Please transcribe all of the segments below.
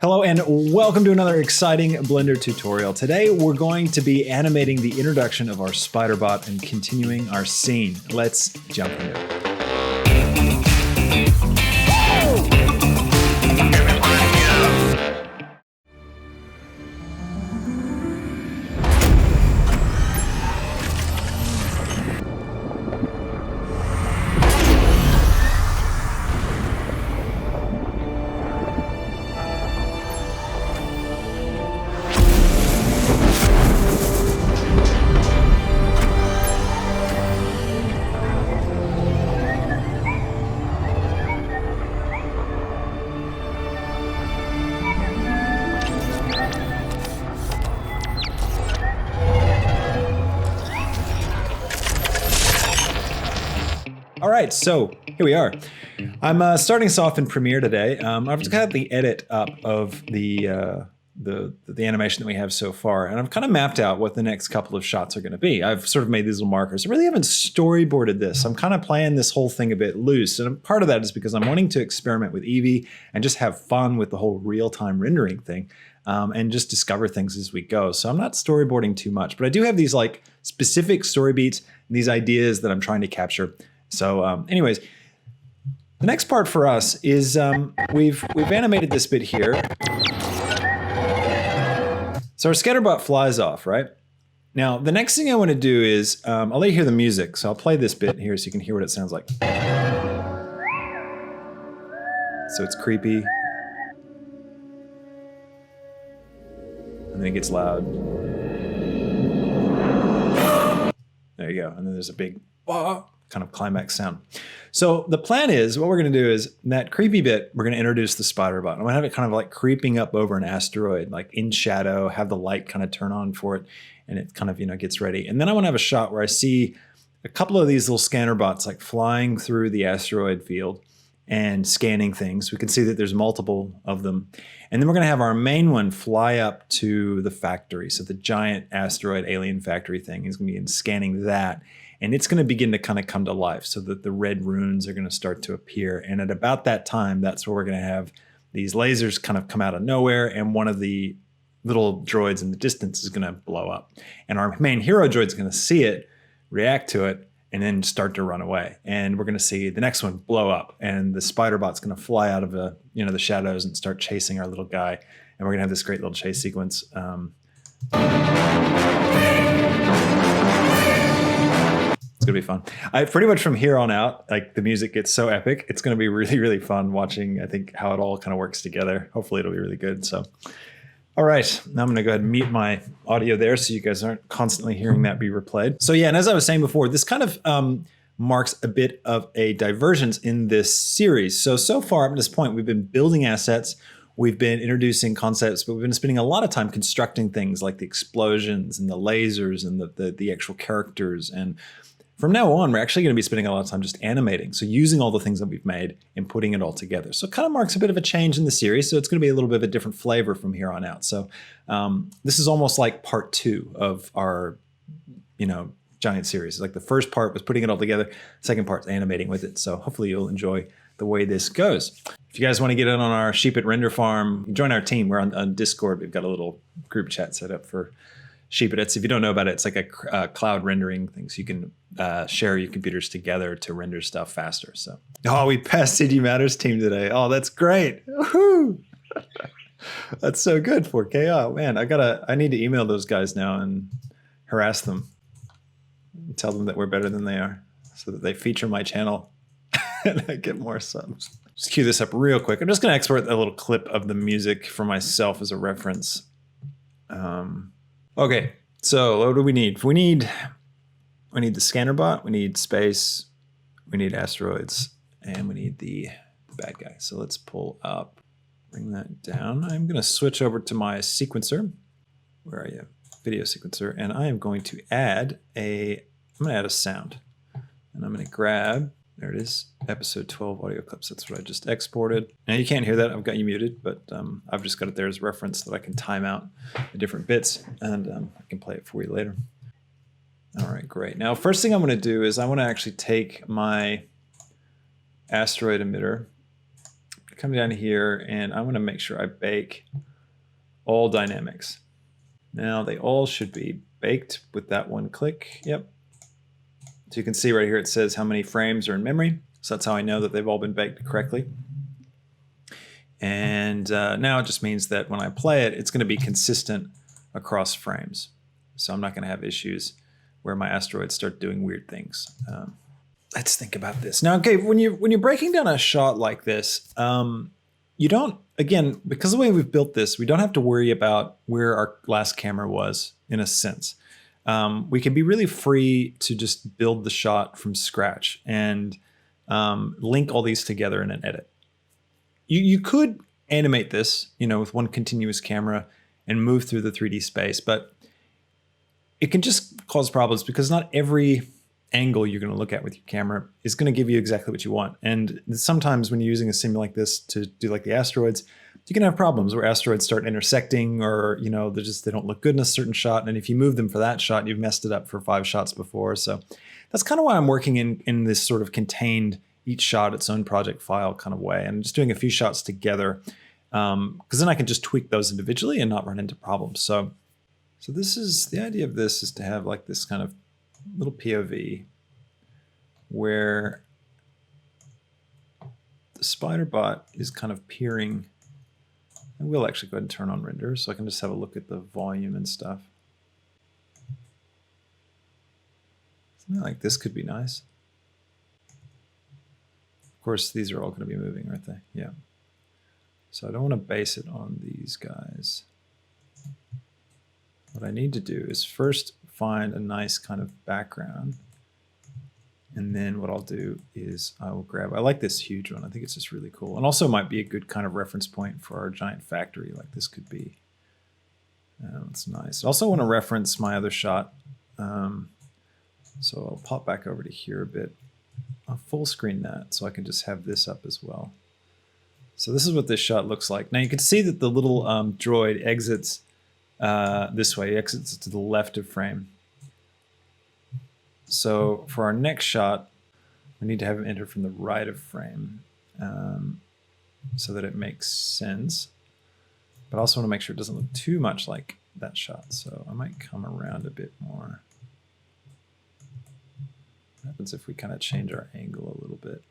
Hello and welcome to another exciting Blender tutorial. Today we're going to be animating the introduction of our spiderbot and continuing our scene. Let's jump into it. All right, so here we are. I'm starting us off in Premiere today. I've just got the edit up of the animation that we have so far, and I've kind of mapped out what the next couple of shots are going to be. I've sort of made these little markers. I really haven't storyboarded this. I'm kind of playing this whole thing a bit loose, and part of that is because I'm wanting to experiment with Eevee and just have fun with the whole real-time rendering thing, and just discover things as we go. So I'm not storyboarding too much, but I do have these like specific story beats and these ideas that I'm trying to capture. So anyways, the next part for us is we've animated this bit here. So our scatterbot flies off, right? Now, the next thing I want to do is, I'll let you hear the music. So I'll play this bit here so you can hear what it sounds like. So it's creepy. And then it gets loud. There you go. And then there's a big kind of climax sound. So the plan is, what we're going to do is that creepy bit, we're going to introduce the spiderbot. I'm going to have it kind of like creeping up over an asteroid, like in shadow, have the light kind of turn on for it, and it kind of, gets ready. And then I want to have a shot where I see a couple of these little scanner bots like flying through the asteroid field and scanning things. We can see that there's multiple of them. And then we're going to have our main one fly up to the factory. So the giant asteroid alien factory thing is going to be scanning that. And it's going to begin to kind of come to life so that the red runes are going to start to appear. And at about that time, that's where we're going to have these lasers kind of come out of nowhere. And one of the little droids in the distance is going to blow up. And our main hero droid is going to see it, react to it, and then start to run away. And we're going to see the next one blow up. And the spiderbot's going to fly out of the shadows and start chasing our little guy. And we're going to have this great little chase sequence. It's gonna be fun. I pretty much from here on out, like the music gets so epic. It's gonna be really, really fun watching, I think, how it all kind of works together. Hopefully it'll be really good. So, all right, now I'm gonna go ahead and mute my audio there so you guys aren't constantly hearing that be replayed. So yeah, and as I was saying before, this kind of marks a bit of a divergence in this series. So far up to this point, we've been building assets, we've been introducing concepts, but we've been spending a lot of time constructing things like the explosions and the lasers and the actual characters. And from now on, we're actually going to be spending a lot of time just animating. So using all the things that we've made and putting it all together. So it kind of marks a bit of a change in the series. So it's going to be a little bit of a different flavor from here on out. So this is almost like part 2 of our, giant series. Like the first part was putting it all together. Second part is animating with it. So hopefully you'll enjoy the way this goes. If you guys want to get in on our Sheep at Render Farm, join our team. We're on Discord. We've got a little group chat set up for Sheepits. If you don't know about it, it's like a cloud rendering thing. So you can share your computers together to render stuff faster. So, we passed CG Matters team today. Oh, that's great. Woohoo! That's so good, 4K. Oh man, I need to email those guys now and harass them and tell them that we're better than they are so that they feature my channel and I get more subs. Just cue this up real quick. I'm just going to export a little clip of the music for myself as a reference. Okay, so what do we need? We need the scanner bot, we need space, we need asteroids, and we need the bad guy. So let's pull up, bring that down. I'm going to switch over to my sequencer. Where are you? Video sequencer. And I am going to add a sound. And I'm going to grab, there it is, episode 12 audio clips. That's what I just exported. Now you can't hear that, I've got you muted, but I've just got it there as reference that I can time out the different bits and I can play it for you later. All right, great. Now, first thing I'm going to do is I want to actually take my asteroid emitter come down here and I want to make sure I bake all dynamics. Now they all should be baked with that one click. Yep. So you can see right here it says how many frames are in memory. So that's how I know that they've all been baked correctly. And now it just means that when I play it, it's going to be consistent across frames. So I'm not going to have issues where my asteroids start doing weird things. Let's think about this. Now, okay, when you're breaking down a shot like this, you don't, again, because of the way we've built this, we don't have to worry about where our last camera was, in a sense. We can be really free to just build the shot from scratch and link all these together in an edit. You could animate this, with one continuous camera and move through the 3D space, but it can just cause problems because not every angle you're going to look at with your camera is going to give you exactly what you want. And sometimes when you're using a sim like this to do like the asteroids, you can have problems where asteroids start intersecting, or they don't look good in a certain shot. And if you move them for that shot, you've messed it up for 5 shots before. So that's kind of why I'm working in this sort of contained, each shot its own project file kind of way, and just doing a few shots together, because then I can just tweak those individually and not run into problems. So this is the idea of this, is to have like this kind of little POV where the spiderbot is kind of peering. I will actually go ahead and turn on render so I can just have a look at the volume and stuff. Something like this could be nice. Of course, these are all going to be moving, aren't they? Yeah. So I don't want to base it on these guys. What I need to do is first find a nice kind of background. And then what I'll do is I will grab, I like this huge one. I think it's just really cool. And also might be a good kind of reference point for our giant factory, like this could be. It's nice. I also want to reference my other shot. So I'll pop back over to here a bit. I'll full screen that so I can just have this up as well. So this is what this shot looks like. Now you can see that the little droid exits this way, exits to the left of frame. So for our next shot, we need to have him enter from the right of frame so that it makes sense. But I also want to make sure it doesn't look too much like that shot. So I might come around a bit more. What happens if we kind of change our angle a little bit?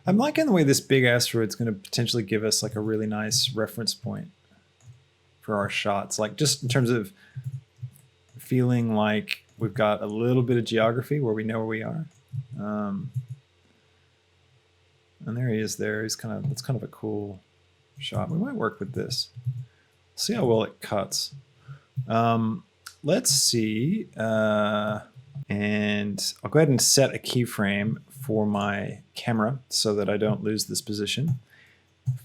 I'm liking the way this big asteroid is going to potentially give us like a really nice reference point for our shots. Like just in terms of feeling like we've got a little bit of geography where we know where we are. And there he is there. He's that's kind of a cool shot. We might work with this. See how well it cuts. Let's see. And I'll go ahead and set a keyframe for my camera so that I don't lose this position.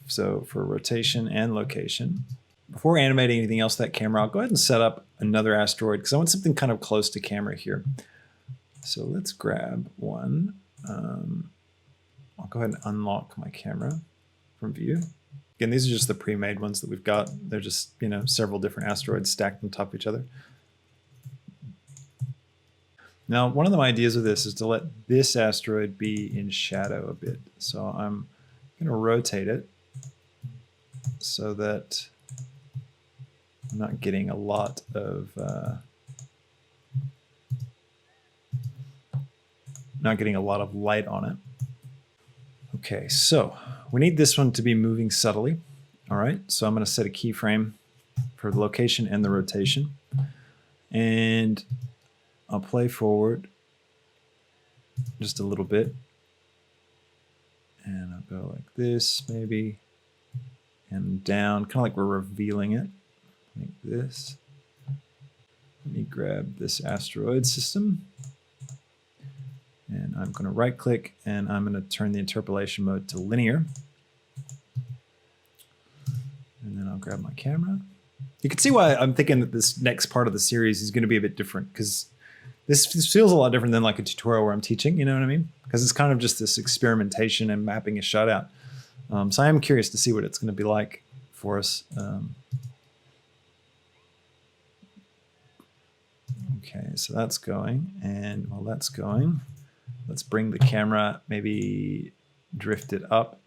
So for rotation and location. Before animating anything else to that camera, I'll go ahead and set up another asteroid because I want something kind of close to camera here. So let's grab one. I'll go ahead and unlock my camera from view. Again, these are just the pre-made ones that we've got. They're just, several different asteroids stacked on top of each other. Now, one of the ideas of this is to let this asteroid be in shadow a bit. So I'm going to rotate it so that I'm not getting a lot of light on it. Okay, so we need this one to be moving subtly. All right, so I'm going to set a keyframe for the location and the rotation. And I'll play forward just a little bit. And I'll go like this, maybe. And down, kind of like we're revealing it. Like this. Let me grab this asteroid system. And I'm going to right click and I'm going to turn the interpolation mode to linear. And then I'll grab my camera. You can see why I'm thinking that this next part of the series is going to be a bit different, because this feels a lot different than like a tutorial where I'm teaching, you know what I mean? Because it's kind of just this experimentation and mapping a shot out. So I am curious to see what it's going to be like for us. Okay, so that's going. And while that's going, let's bring the camera, maybe drift it up.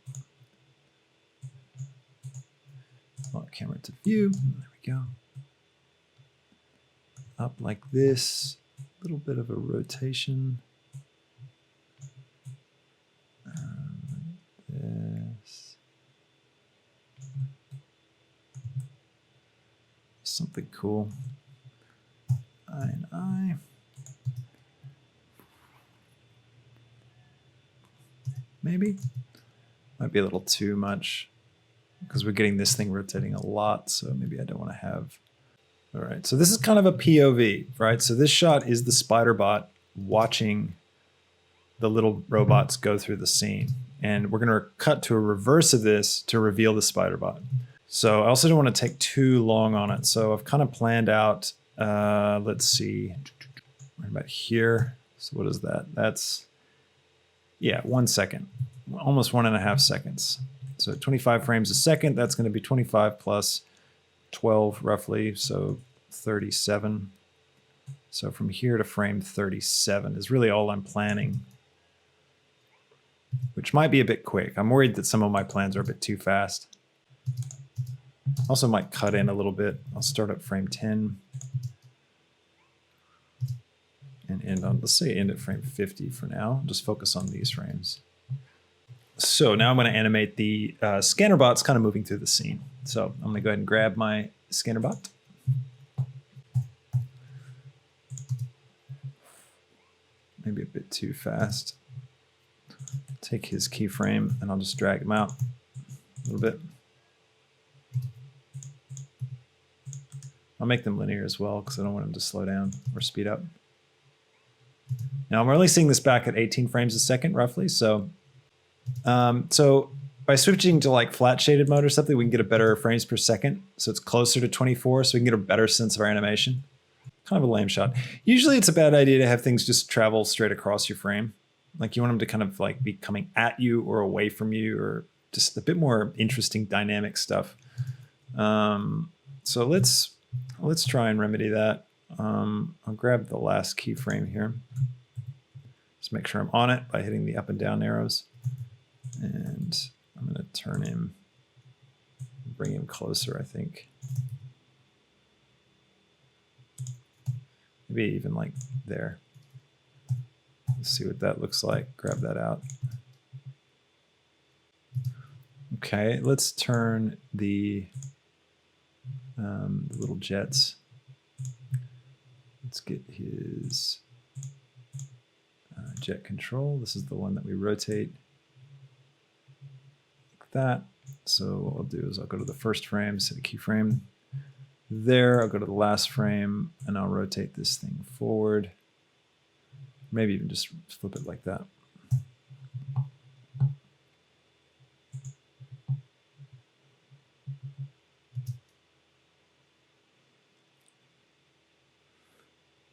Camera to view. There we go. Up like this. A little bit of a rotation. This. Something cool. Eye and eye. Maybe. Might be a little too much because we're getting this thing rotating a lot. So maybe I don't want to have. All right. So this is kind of a POV, right? So this shot is the spiderbot watching the little robots go through the scene. And we're going to cut to a reverse of this to reveal the spiderbot. So I also don't want to take too long on it. So I've kind of planned out, let's see, right about here. So what is that? That's, yeah, 1 second, almost 1.5 seconds. So 25 frames a second, that's going to be 25 plus 12 roughly, so 37. So from here to frame 37 is really all I'm planning, which might be a bit quick. I'm worried that some of my plans are a bit too fast. Also might cut in a little bit. I'll start at frame 10 and end on, let's say end at frame 50 for now. Just focus on these frames. So now I'm going to animate the scanner bots kind of moving through the scene. So I'm going to go ahead and grab my scanner bot. Maybe a bit too fast. Take his keyframe and I'll just drag him out a little bit. I'll make them linear as well because I don't want them to slow down or speed up. Now I'm releasing this back at 18 frames a second roughly. So by switching to like flat shaded mode or something, we can get a better frames per second. So it's closer to 24, so we can get a better sense of our animation. Kind of a lame shot. Usually it's a bad idea to have things just travel straight across your frame. Like you want them to kind of like be coming at you or away from you, or just a bit more interesting dynamic stuff. So let's try and remedy that. I'll grab the last keyframe here. Just make sure I'm on it by hitting the up and down arrows. And I'm going to turn him, bring him closer, I think. Maybe even like there. Let's see what that looks like. Grab that out. Okay, let's turn the little jets. Let's get his jet control. This is the one that we rotate like that. So what I'll do is I'll go to the first frame, set a keyframe there. I'll go to the last frame and I'll rotate this thing forward. Maybe even just flip it like that.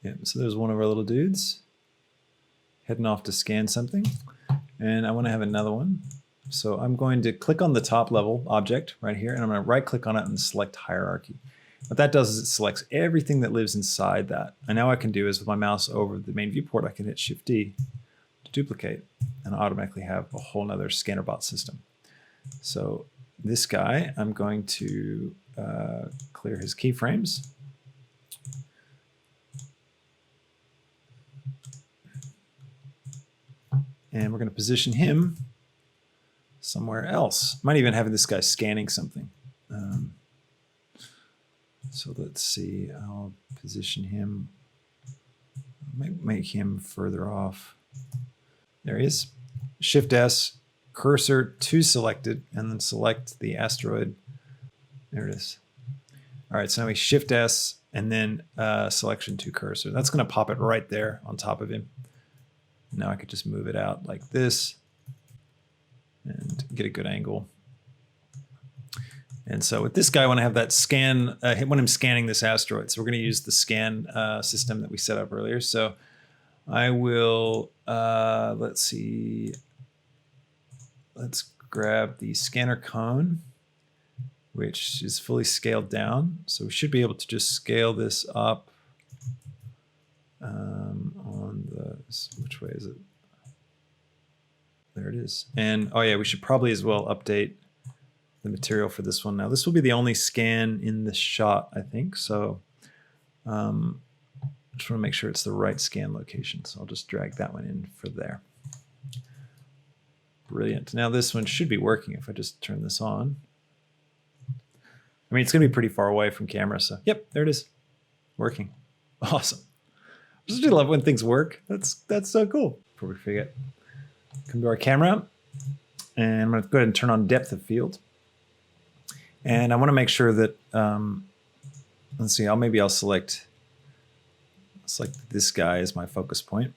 Yeah, so there's one of our little dudes heading off to scan something. And I want to have another one. So I'm going to click on the top level object right here, and I'm going to right click on it and select hierarchy. What that does is it selects everything that lives inside that. And now what I can do is with my mouse over the main viewport, I can hit Shift D to duplicate and automatically have a whole nother scanner bot system. So this guy, I'm going to clear his keyframes. And we're going to position him somewhere else. Might even have this guy scanning something. So let's see, I'll position him, make him further off. There he is. Shift S, cursor to selected, and then select the asteroid. There it is. All right, so now we Shift S and then selection to cursor. That's going to pop it right there on top of him. Now I could just move it out like this and get a good angle. And so with this guy, I want to have that scan, when I'm scanning this asteroid. So we're going to use the scan system that we set up earlier. So I will, let's see, let's grab the scanner cone, which is fully scaled down. So we should be able to just scale this up on the, which way is it? There it is. And oh yeah, we should probably as well update the material for this one. Now this will be the only scan in the shot, I think. So I just want to make sure it's the right scan location. So I'll just drag that one in for there. Brilliant. Now this one should be working if I just turn this on. I mean, it's going to be pretty far away from camera. So yep, there it is. Working. Awesome. I just love when things work. That's so cool. Before we forget, come to our camera, and I'm going to go ahead and turn on depth of field. And I want to make sure that, let's see, I'll select this guy as my focus point.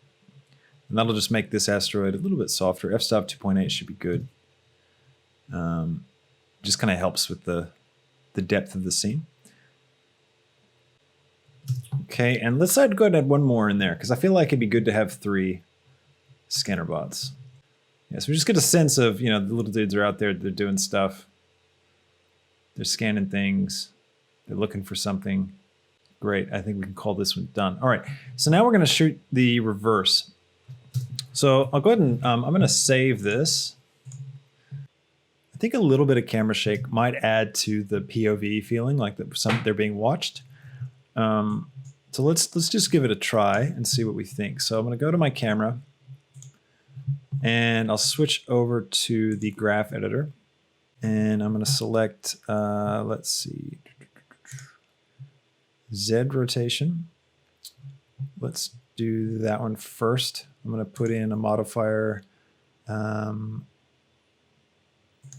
And that'll just make this asteroid a little bit softer. F-stop 2.8 should be good. Just kind of helps with the depth of the scene. Okay, and let's go ahead and add one more in there, because I feel like it'd be good to have 3 scanner bots. Yeah, so we just get a sense of, the little dudes are out there, they're doing stuff. They're scanning things. They're looking for something. Great, I think we can call this one done. All right, so now we're gonna shoot the reverse. So I'll go ahead and, I'm gonna save this. I think a little bit of camera shake might add to the POV feeling, like they're being watched. So let's just give it a try and see what we think. So I'm going to go to my camera and I'll switch over to the graph editor, and I'm going to select, let's see, Z rotation. Let's do that one first. I'm going to put in a modifier,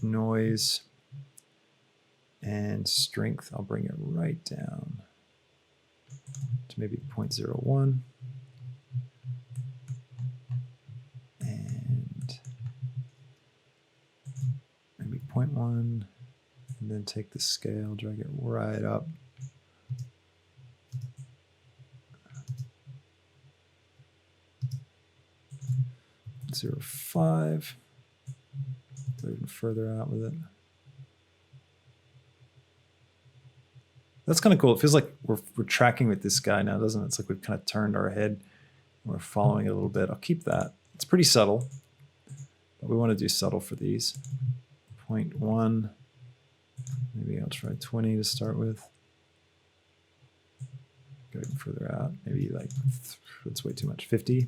noise and strength. I'll bring it right down to maybe 0.01 and maybe 0.1, and then take the scale, drag it right up. Zero 0.5. Go even further out with it. That's kind of cool. It feels like we're tracking with this guy now, doesn't it? It's like we've kind of turned our head. We're following it a little bit. I'll keep that. It's pretty subtle, but we want to do subtle for these. 0.1. Maybe I'll try 20 to start with. Go even further out. Maybe like, that's way too much. 50.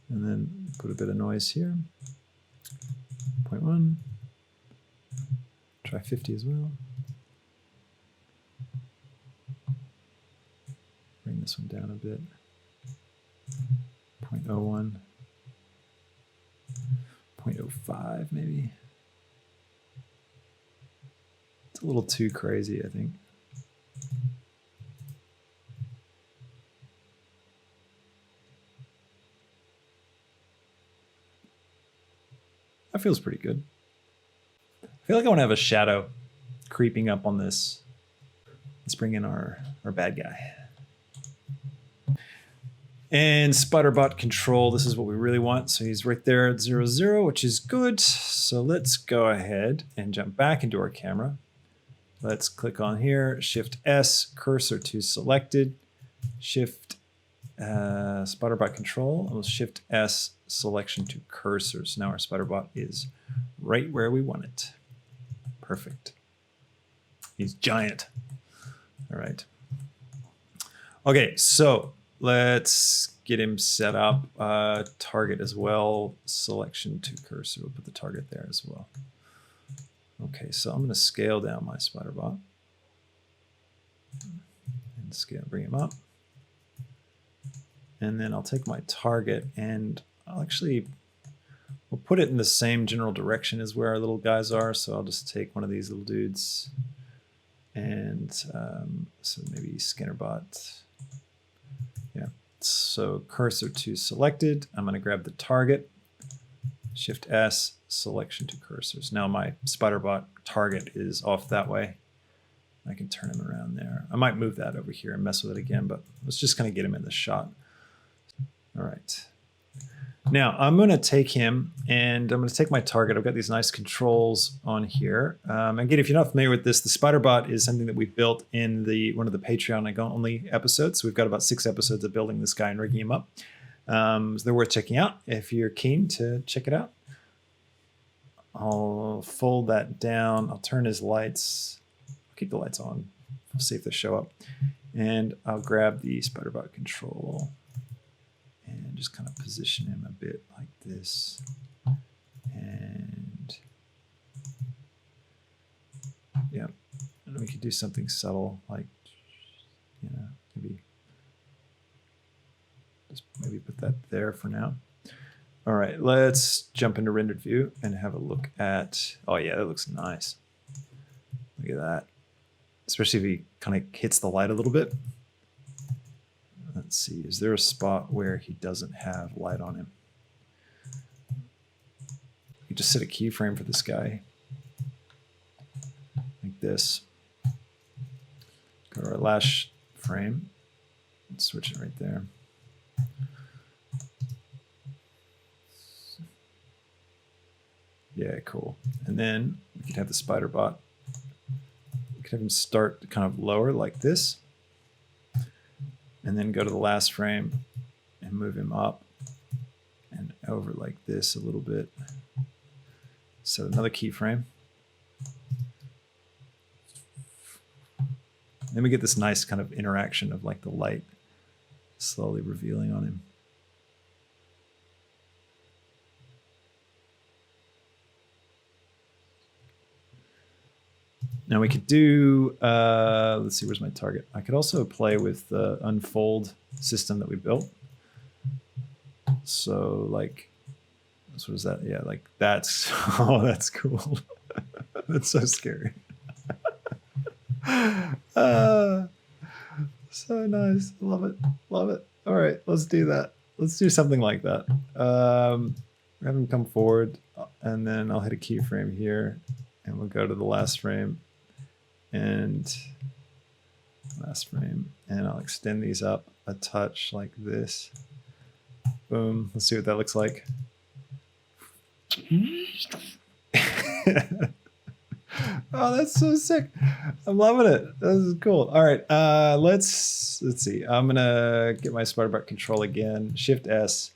And then put a bit of noise here. 0.1. Try 50 as well. Bring this one down a bit. 0.01. 0.05 maybe. It's a little too crazy, I think. That feels pretty good. I feel like I want to have a shadow creeping up on this. Let's bring in our bad guy. And spiderbot control, this is what we really want. So he's right there at 0, 0, which is good. So let's go ahead and jump back into our camera. Let's click on here, Shift S, cursor to selected, Shift spiderbot control, and we'll Shift S, selection to cursor. So now our spiderbot is right where we want it. Perfect. He's giant. All right. Okay, so let's get him set up. Target as well, selection to cursor. We'll put the target there as well. Okay, so I'm going to scale down my spiderbot and scale, bring him up. And then I'll take my target and we'll put it in the same general direction as where our little guys are. So I'll just take one of these little dudes and so maybe scannerbot. Yeah, so cursor to selected. I'm going to grab the target, Shift S, selection to cursors. Now my spiderbot target is off that way. I can turn him around there. I might move that over here and mess with it again, but let's just kind of get him in the shot. All right. Now I'm going to take him and I'm going to take my target. I've got these nice controls on here. Again, if you're not familiar with this, the spiderbot is something that we built in one of the Patreon only episodes. So we've got about 6 episodes of building this guy and rigging him up. So they're worth checking out if you're keen to check it out. I'll fold that down. I'll turn his lights. I'll keep the lights on. We'll see if they show up. And I'll grab the spiderbot control and just kind of position him a bit like this. And yeah, and we could do something subtle, like, you know, maybe put that there for now. All right, let's jump into rendered view and have a look at, oh yeah, that looks nice. Look at that. Especially if he kind of hits the light a little bit. Let's see, is there a spot where he doesn't have light on him? You just set a keyframe for this guy. Like this. Go to our last frame. And switch it right there. Yeah, cool. And then we could have the spiderbot. We could have him start kind of lower like this. And then go to the last frame and move him up and over like this a little bit. Set another keyframe. Then we get this nice kind of interaction of like the light slowly revealing on him. Now we could do, let's see, where's my target? I could also play with the unfold system that we built. So like, so what is that? Yeah, like that's, oh, that's cool. That's so scary. So nice. Love it. Love it. All right, let's do that. Let's do something like that. Have him come forward and then I'll hit a keyframe here and we'll go to the last frame. And last frame, and I'll extend these up a touch like this. Boom. Let's see what that looks like. Oh, that's so sick. I'm loving it. This is cool. All right, let's see. I'm gonna get my spiderbot control again. Shift S,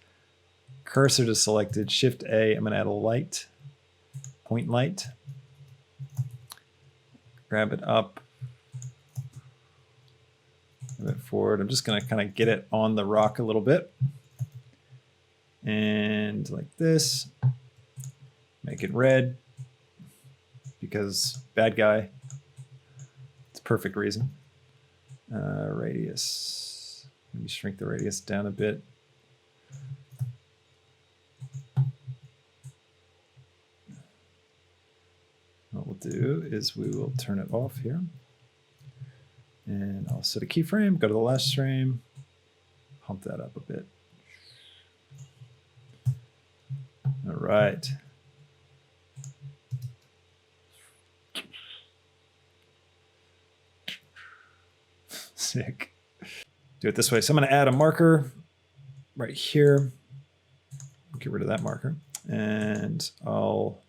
cursor to selected. Shift A. I'm gonna add a light, point light. Grab it up, move it forward. I'm just going to kind of get it on the rock a little bit. And like this, make it red because bad guy. It's a perfect reason. Radius, maybe shrink the radius down a bit. What we'll do is we will turn it off here. And I'll set a keyframe, go to the last frame, pump that up a bit. All right. Sick. Do it this way. So I'm going to add a marker right here. Get rid of that marker. And I'll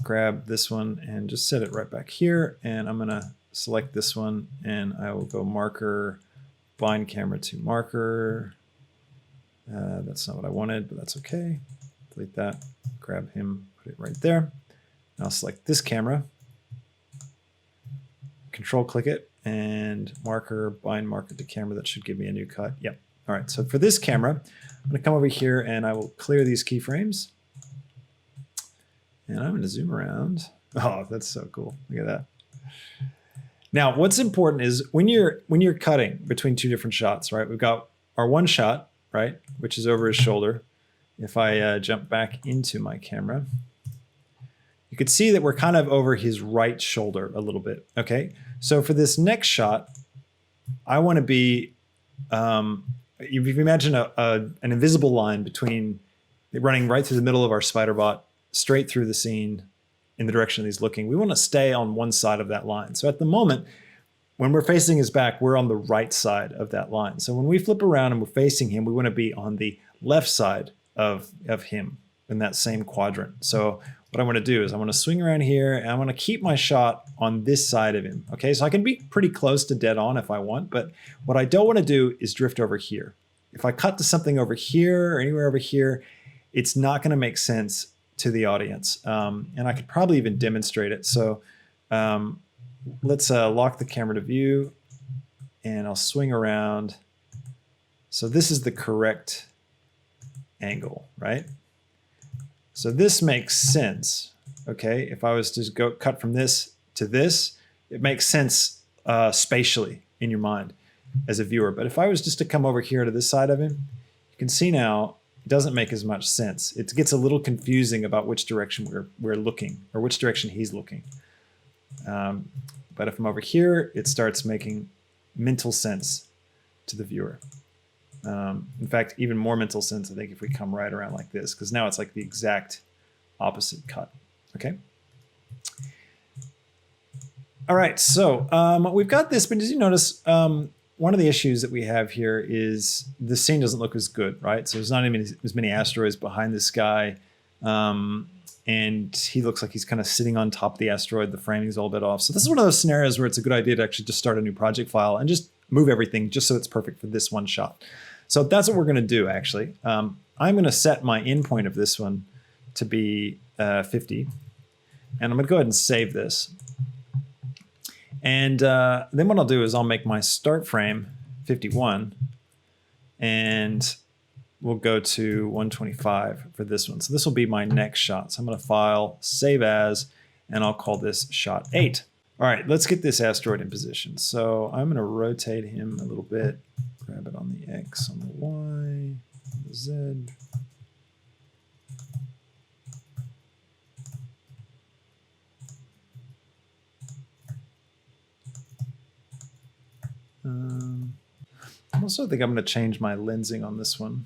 grab this one and just set it right back here. And I'm going to select this one and I will go marker, bind camera to marker. That's not what I wanted, but that's okay. Delete that, grab him, put it right there. I'll select this camera, control click it and marker, bind marker to camera. That should give me a new cut. Yep. All right. So for this camera, I'm going to come over here and I will clear these keyframes. And I'm going to zoom around. Oh, that's so cool. Look at that. Now, what's important is when you're cutting between two different shots, right? We've got our one shot, right, which is over his shoulder. If I jump back into my camera, you could see that we're kind of over his right shoulder a little bit. Okay, so for this next shot, I want to be. If you imagine an invisible line between running right through the middle of our spiderbot, straight through the scene in the direction that he's looking. We want to stay on one side of that line. So at the moment, when we're facing his back, we're on the right side of that line. So when we flip around and we're facing him, we want to be on the left side of him in that same quadrant. So what I want to do is I want to swing around here and I want to keep my shot on this side of him. Okay, so I can be pretty close to dead on if I want, but what I don't want to do is drift over here. If I cut to something over here or anywhere over here, it's not going to make sense to the audience. And I could probably even demonstrate it. So let's lock the camera to view and I'll swing around. So this is the correct angle, right? So this makes sense. Okay, if I was to go cut from this to this, it makes sense spatially in your mind as a viewer. But if I was just to come over here to this side of him, you can see now it doesn't make as much sense. It gets a little confusing about which direction we're looking or which direction he's looking. But if I'm over here, it starts making mental sense to the viewer. In fact, even more mental sense, I think, if we come right around like this, because now it's like the exact opposite cut. Okay. All right, so we've got this, but as you notice, one of the issues that we have here is the scene doesn't look as good, right? So there's not even as many asteroids behind this guy. And he looks like he's kind of sitting on top of the asteroid. The framing's all a bit off. So this is one of those scenarios where it's a good idea to actually just start a new project file and just move everything just so it's perfect for this one shot. So that's what we're going to do, actually. I'm going to set my endpoint of this one to be 50. And I'm going to go ahead and save this. And then what I'll do is I'll make my start frame 51. And we'll go to 125 for this one. So this will be my next shot. So I'm going to file, save as, and I'll call this shot 8. All right, let's get this asteroid in position. So I'm going to rotate him a little bit, grab it on the X, on the Y, on the Z. I also think I'm going to change my lensing on this one.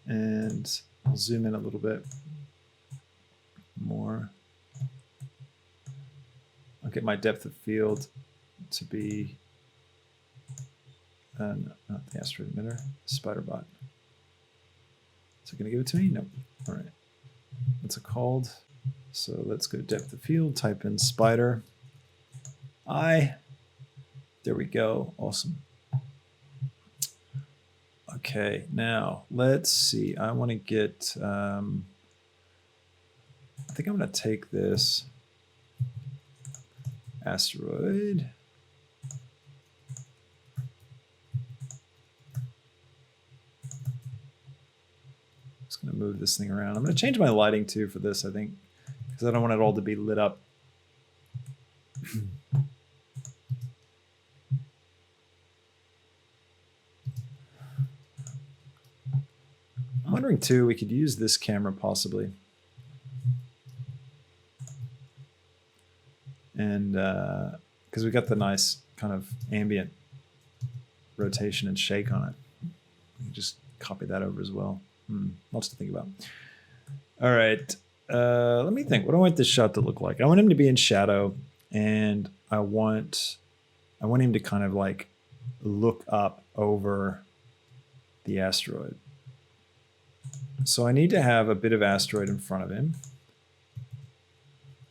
And I'll zoom in a little bit more. I'll get my depth of field to be, not the asteroid emitter, spiderbot. Is it going to give it to me? Nope. All right. What's it called? So let's go depth of field, type in spider. There we go. Awesome. Okay, now let's see. I want to get, I think I'm going to take this asteroid. Just going to move this thing around. I'm going to change my lighting too for this, I think, because I don't want it all to be lit up. I'm wondering too, we could use this camera possibly. And because we got the nice kind of ambient rotation and shake on it. We can just copy that over as well. Lots to think about. All right, let me think. What do I want this shot to look like? I want him to be in shadow, and I want him to kind of like look up over the asteroid. So I need to have a bit of asteroid in front of him.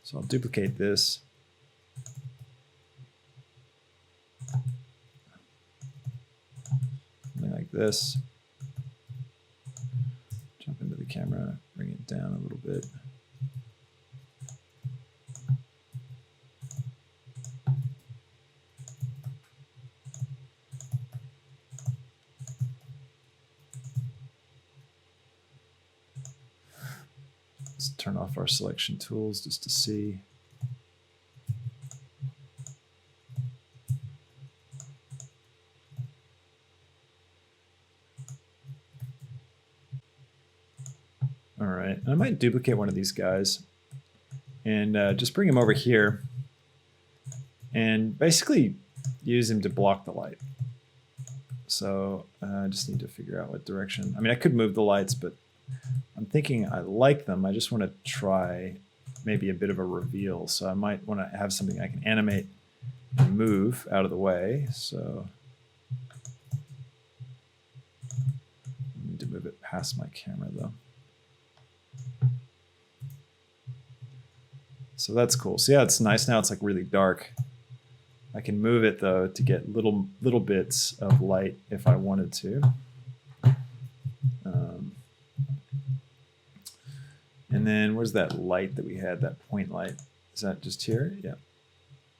So I'll duplicate this. Something like this. Jump into the camera, bring it down a little bit. Let's turn off our selection tools just to see. All right, I might duplicate one of these guys and just bring him over here and basically use him to block the light. So I just need to figure out what direction. I mean, I could move the lights, but I'm thinking I like them. I just want to try maybe a bit of a reveal. So I might want to have something I can animate and move out of the way. So I need to move move it past my camera though. So that's cool. So yeah, it's nice now. It's like really dark. I can move it though to get little bits of light if I wanted to. And then where's that light that we had, that point light? Is that just here? Yeah.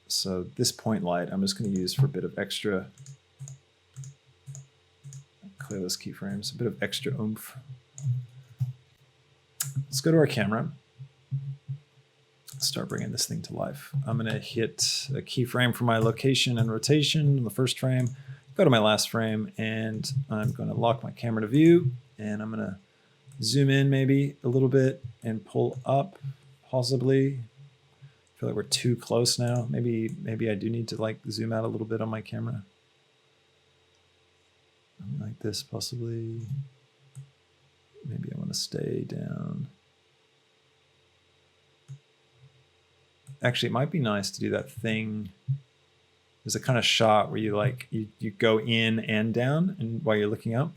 So this point light, I'm just going to use for a bit of extra, clear those keyframes, a bit of extra oomph. Let's go to our camera. Start bringing this thing to life. I'm going to hit a keyframe for my location and rotation in the first frame, go to my last frame, and I'm going to lock my camera to view, and I'm going to zoom in maybe a little bit and pull up, possibly. I feel like we're too close now. Maybe I do need to like zoom out a little bit on my camera. Like this, possibly. Maybe I want to stay down. Actually, it might be nice to do that thing. There's a kind of shot where you like you go in and down, and while you're looking up.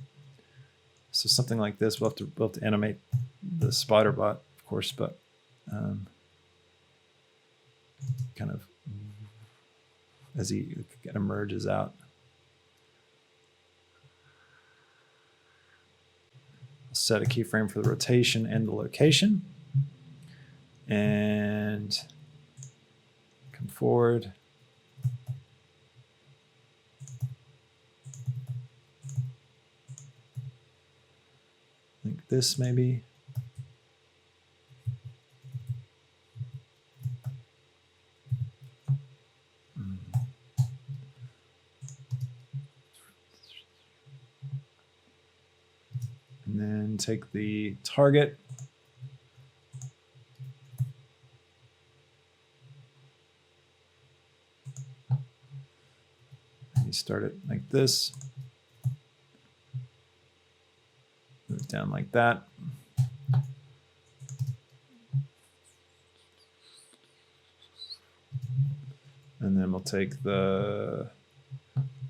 So something like this. We'll have to animate the spiderbot, of course, but kind of as he kind of emerges out. I'll set a keyframe for the rotation and the location, and come forward. Like this, maybe. And then take the target. And you start it like this. Move it down like that. And then we'll take the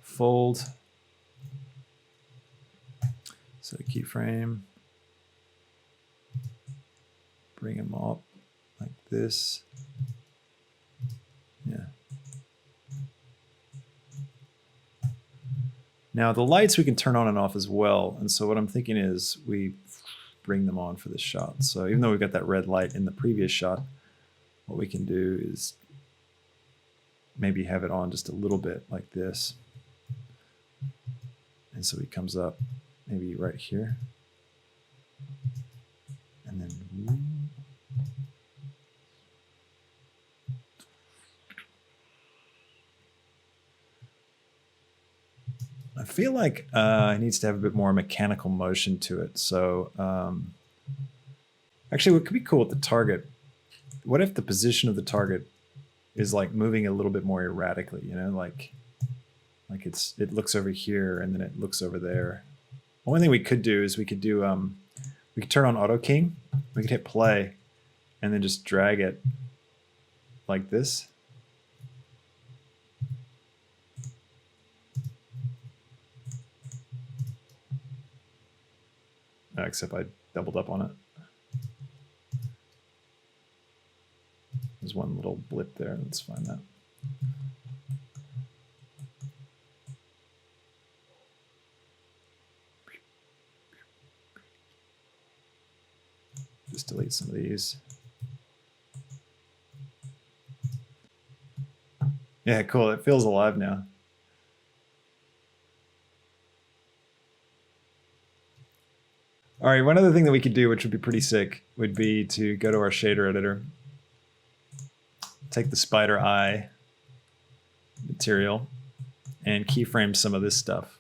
fold. Set a keyframe. Bring them up like this. Yeah. Now the lights we can turn on and off as well. And so what I'm thinking is we bring them on for this shot. So even though we've got that red light in the previous shot, what we can do is maybe have it on just a little bit like this. And so he comes up maybe right here. And then I feel like it needs to have a bit more mechanical motion to it. So actually what could be cool with the target, what if the position of the target is like moving a little bit more erratically, you know, like it looks over here and then it looks over there. One thing we could do is we could turn on auto king. We could hit play and then just drag it like this. Except I doubled up on it. There's one little blip there. Let's find that. Just delete some of these. Yeah, cool. It feels alive now. All right, one other thing that we could do, which would be pretty sick, would be to go to our shader editor, take the spider eye material, and keyframe some of this stuff.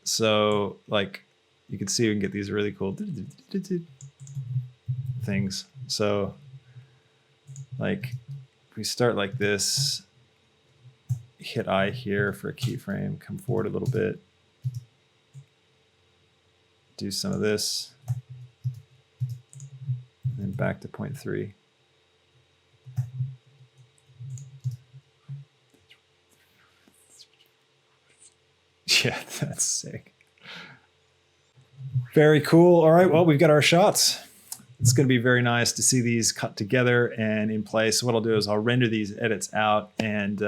So, like, you can see we can get these really cool things. So, like, if we start like this, hit I here for a keyframe, come forward a little bit, do some of this, and then back to 0.3. Yeah, that's sick. Very cool. All right, well, we've got our shots. It's going to be very nice to see these cut together and in place. So what I'll do is I'll render these edits out and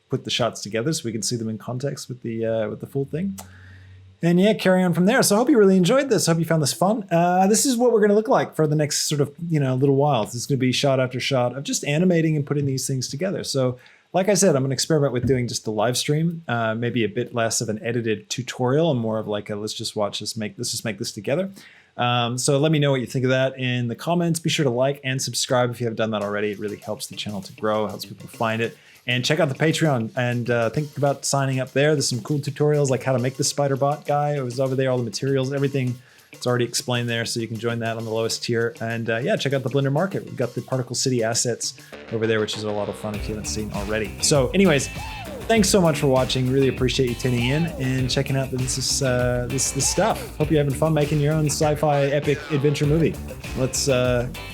put the shots together so we can see them in context with the full thing. And yeah, carry on from there. So I hope you really enjoyed this. I hope you found this fun. This is what we're going to look like for the next sort of, little while. This is going to be shot after shot of just animating and putting these things together. So like I said, I'm going to experiment with doing just the live stream, maybe a bit less of an edited tutorial and more of like a, let's just make this together. So let me know what you think of that in the comments. Be sure to like and subscribe if you haven't done that already. It really helps the channel to grow, helps people find it. And check out the Patreon and think about signing up there. There's some cool tutorials like how to make the spiderbot guy. It was over there, all the materials, everything. It's already explained there, so you can join that on the lowest tier. And check out the Blender Market. We've got the Particle City assets over there, which is a lot of fun if you haven't seen already. So anyways, thanks so much for watching. Really appreciate you tuning in and checking out this stuff. Hope you're having fun making your own sci-fi epic adventure movie. Let's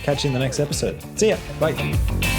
catch you in the next episode. See ya. Bye.